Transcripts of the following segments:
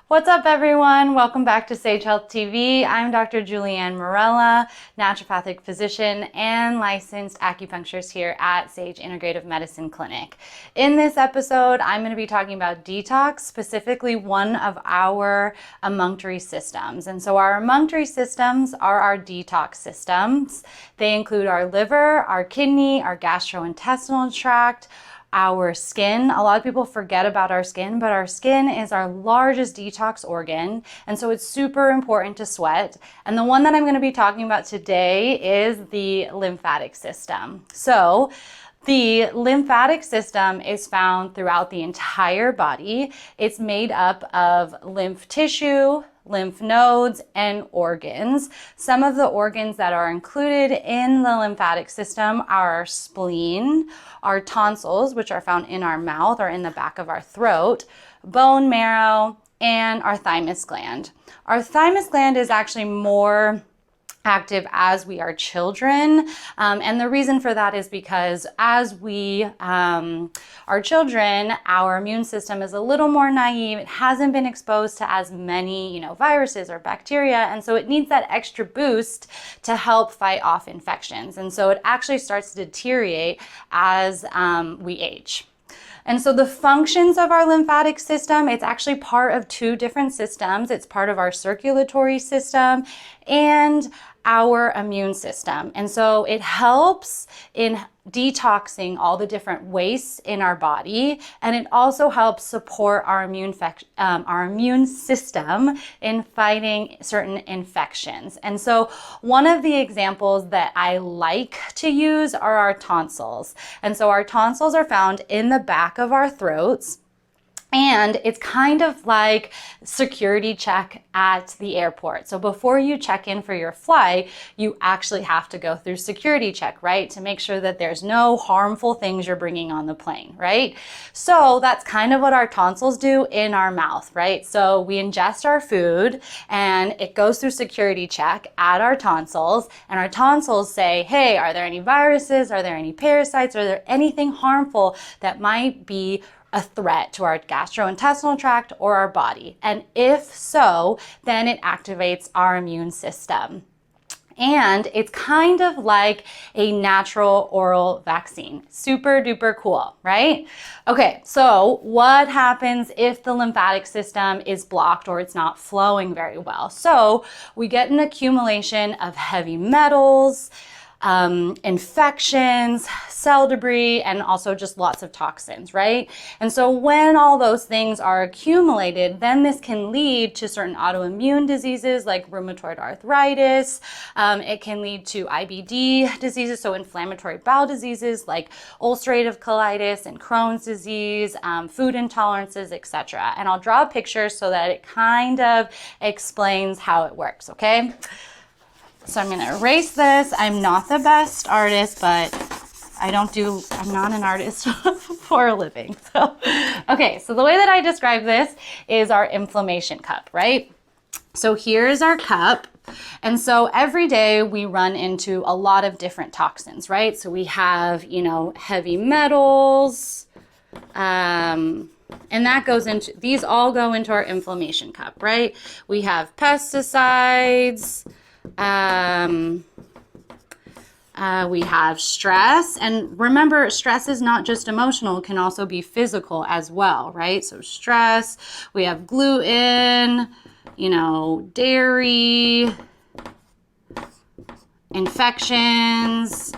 What's up, everyone? Welcome back to Sage Health TV. I'm Dr. Julianne Morella, naturopathic physician and licensed acupuncturist here at Sage Integrative Medicine Clinic. In this episode, I'm going to be talking about detox, specifically one of our emunctory systems. And so our emunctory systems are our detox systems. They include our liver, our kidney, our gastrointestinal tract, our skin. A lot of people forget about our skin, but our skin is our largest detox organ, and so it's super important to sweat. And the one that I'm going to be talking about today is the lymphatic system. So the lymphatic system is found throughout the entire body. It's made up of lymph tissue, lymph nodes, and organs. Some of the organs that are included in the lymphatic system are our spleen, our tonsils, which are found in our mouth or in the back of our throat, bone marrow, and our thymus gland. Our thymus gland is actually more active as we are children, and the reason for that is because as we are children, our immune system is a little more naive. It hasn't been exposed to as many viruses or bacteria, and so it needs that extra boost to help fight off infections, and so it actually starts to deteriorate as we age. And so the functions of our lymphatic system, it's actually part of two different systems. It's part of our circulatory system and our immune system. And so it helps in detoxing all the different wastes in our body, and it also helps support our immune system in fighting certain infections. And so one of the examples that I like to use are our tonsils. And so our tonsils are found in the back of our throats. And it's kind of like security check at the airport. So before you check in for your flight, you actually have to go through security check, right? To make sure that there's no harmful things you're bringing on the plane, right? So that's kind of what our tonsils do in our mouth, right? So we ingest our food and it goes through security check at our tonsils, and our tonsils say, hey, are there any viruses? Are there any parasites? Are there anything harmful that might be a threat to our gastrointestinal tract or our body? And if so, then it activates our immune system. And it's kind of like a natural oral vaccine. Super duper cool, right? Okay, so what happens if the lymphatic system is blocked or it's not flowing very well? So we get an accumulation of heavy metals, infections, cell debris, and also just lots of toxins, right? And so when all those things are accumulated, then this can lead to certain autoimmune diseases like rheumatoid arthritis. It can lead to IBD diseases, so inflammatory bowel diseases like ulcerative colitis and Crohn's disease, food intolerances, etc. And I'll draw a picture so that it kind of explains how it works, okay? So I'm going to erase this. I'm not the best artist, but I'm not an artist for a living. So, okay, so the way that I describe this is our inflammation cup, right? So here is our cup. And so every day we run into a lot of different toxins, right? So we have, heavy metals, and that goes into, these all go into our inflammation cup, right? We have pesticides, we have stress, and remember, stress is not just emotional, it can also be physical as well, right? So stress, we have gluten, dairy, infections,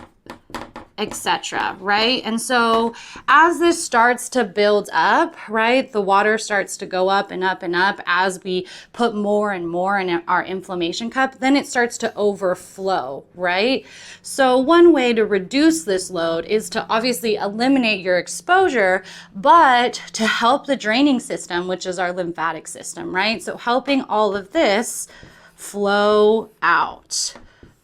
etc., right? And so as this starts to build up, right, the water starts to go up and up and up as we put more and more in our inflammation cup, then it starts to overflow, right? So one way to reduce this load is to obviously eliminate your exposure, but to help the draining system, which is our lymphatic system, right? So helping all of this flow out.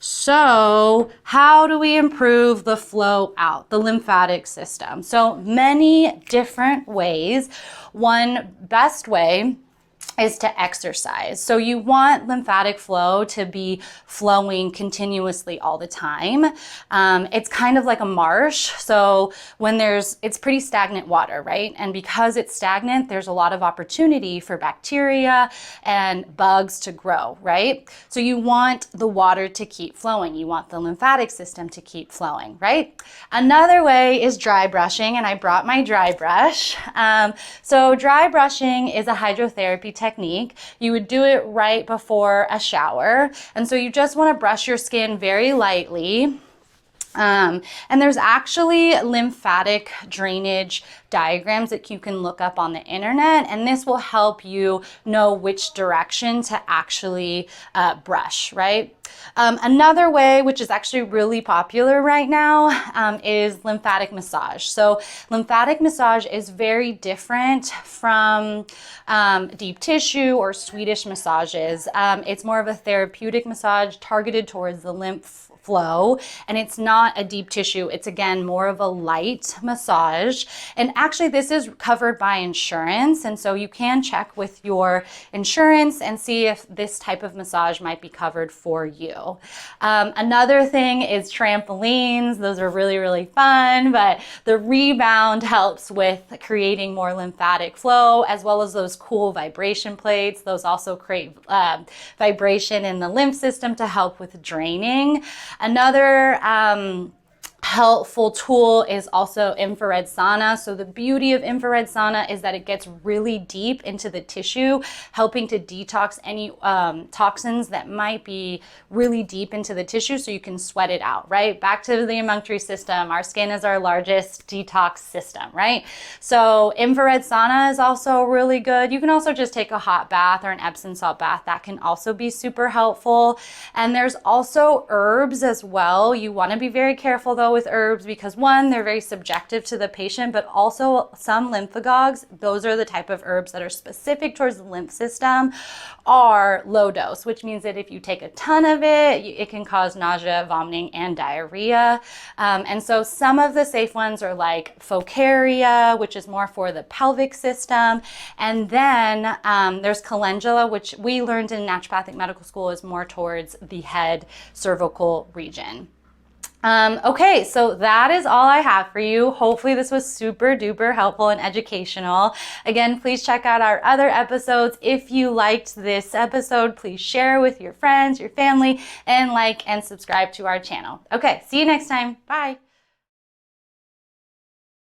So how do we improve the flow out, the lymphatic system? So many different ways. One best way is to exercise. So you want lymphatic flow to be flowing continuously all the time. It's kind of like a marsh. So when it's pretty stagnant water, right? And because it's stagnant, there's a lot of opportunity for bacteria and bugs to grow, right? So you want the water to keep flowing. You want the lymphatic system to keep flowing, right? Another way is dry brushing, and I brought my dry brush. So dry brushing is a hydrotherapy technique. You would do it right before a shower. And so you just want to brush your skin very lightly. And there's actually lymphatic drainage diagrams that you can look up on the internet, and this will help you know which direction to actually brush, right? Another way, which is actually really popular right now, is lymphatic massage. So lymphatic massage is very different from deep tissue or Swedish massages. It's more of a therapeutic massage targeted towards the lymph flow, and it's not a deep tissue. It's again more of a light massage, and actually this is covered by insurance, and so you can check with your insurance and see if this type of massage might be covered for you. Another thing is trampolines. Those are really, really fun, but the rebound helps with creating more lymphatic flow, as well as those cool vibration plates. Those also create vibration in the lymph system to help with draining. Another helpful tool is also infrared sauna. So the beauty of infrared sauna is that it gets really deep into the tissue, helping to detox any toxins that might be really deep into the tissue, so you can sweat it out, right? Back to the emunctory system. Our skin is our largest detox system, right? So infrared sauna is also really good. You can also just take a hot bath or an Epsom salt bath. That can also be super helpful. And there's also herbs as well. You want to be very careful though with herbs, because one, they're very subjective to the patient, but also some lymphagogues, those are the type of herbs that are specific towards the lymph system, are low dose, which means that if you take a ton of it, it can cause nausea, vomiting, and diarrhea. And so some of the safe ones are like Focaria, which is more for the pelvic system. And then there's calendula, which we learned in naturopathic medical school is more towards the head cervical region. Okay, so that is all I have for you. Hopefully this was super duper helpful and educational. Again, please check out our other episodes. If you liked this episode, please share with your friends, your family, and like and subscribe to our channel. Okay, see you next time. Bye.